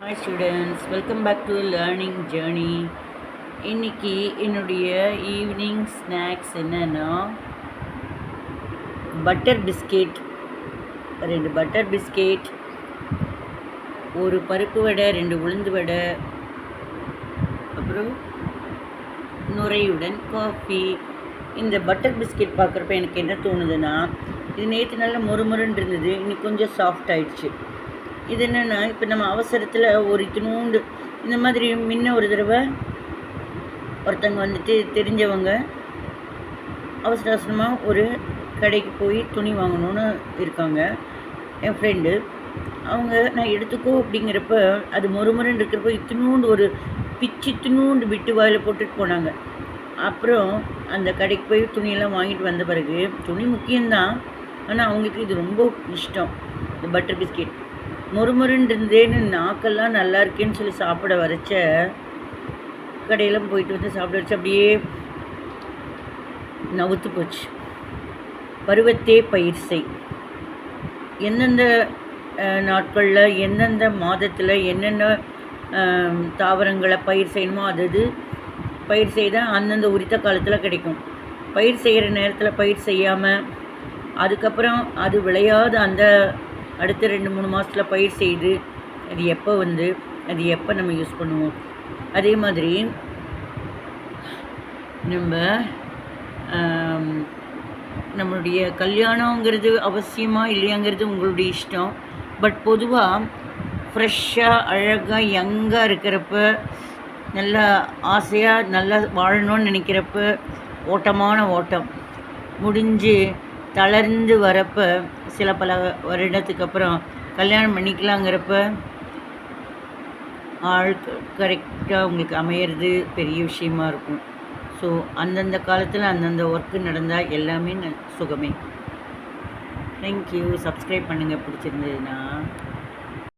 Hi students, welcome back to learning journey. இன்னைக்கு என்னுடைய evening snacks என்னன்னா பட்டர் பிஸ்கெட், 2 பட்டர் பிஸ்கெட், ஒரு பருப்பு வடை, 2 உளுந்து வடை, அப்புறம் நுரையுடன் காஃபி. இந்த பட்டர் பிஸ்கெட் பார்க்குறப்ப எனக்கு என்ன தோணுதுன்னா, இது நேற்று நல்லா மொறுமொறுன்னு இருந்தது, இன்னைக்கு கொஞ்சம் சாஃப்ட் ஆயிடுச்சு. இது என்னென்னா, இப்போ நம்ம அவசரத்தில் ஒரு இத்தினூண்டு இந்த மாதிரி முன்ன ஒரு தடவை ஒருத்தங்க வந்துட்டு தெரிஞ்சவங்க அவசர அவசரமாக ஒரு கடைக்கு போய் துணி வாங்கணுன்னு இருக்காங்க. என் ஃப்ரெண்டு அவங்க நான் எடுத்துக்கோ அப்படிங்கிறப்ப அது மொறுமொறுன்னு இருக்கிறப்ப இத்தினூண்டு ஒரு இத்தினூண்டு விட்டு வாயில் போட்டுட்டு போனாங்க. அப்புறம் அந்த கடைக்கு போய் துணியெல்லாம் வாங்கிட்டு வந்த பிறகு துணி முக்கியம்தான், ஆனால் அவங்களுக்கு இது ரொம்ப இஷ்டம். இந்த பட்டர் பிஸ்கெட் மொறுமொறுன்னு இருந்தேன்னு நாக்கெல்லாம் நல்லா இருக்கேன்னு சொல்லி சாப்பிட வரைச்ச கடையெல்லாம் போயிட்டு வந்து சாப்பிட வச்சு அப்படியே நவுத்து போச்சு. பருவத்தே பயிர் செய். எந்தெந்த நாட்களில் எந்தெந்த மாதத்தில் என்னென்ன தாவரங்களை பயிர் செய்யணுமோ அது பயிர் செய்தால் அந்தந்த உரித்த காலத்தில் கிடைக்கும். பயிர் செய்கிற நேரத்தில் பயிர் செய்யாமல் அதுக்கப்புறம் அது விளையாத அந்த அடுத்த 2-3 மாதத்தில் பயிர் செய்து அது எப்போ அது எப்போ நம்ம யூஸ் பண்ணுவோம். அதே மாதிரி நம்மளுடைய கல்யாணங்கிறது அவசியமாக இல்லையாங்கிறது உங்களுடைய இஷ்டம். பட் பொதுவாக ஃப்ரெஷ்ஷாக அழகாக யங்காக இருக்கிறப்ப, நல்லா ஆசையாக நல்லா வாழணும்னு நினைக்கிறப்ப, ஓட்டம் முடிஞ்சு தளர்ந்து வரப்போ சில பல வருடத்துக்கு அப்புறம் கல்யாணம் பண்ணிக்கலாங்கிறப்ப ஆள் கரெக்டாக உங்களுக்கு அமையிறது பெரிய விஷயமா இருக்கும். ஸோ அந்தந்த காலத்தில் அந்தந்த ஒர்க்கு நடந்தால் எல்லாமே சுகமே. தேங்க்யூ. சப்ஸ்கிரைப் பண்ணுங்கள் பிடிச்சிருந்ததுன்னா.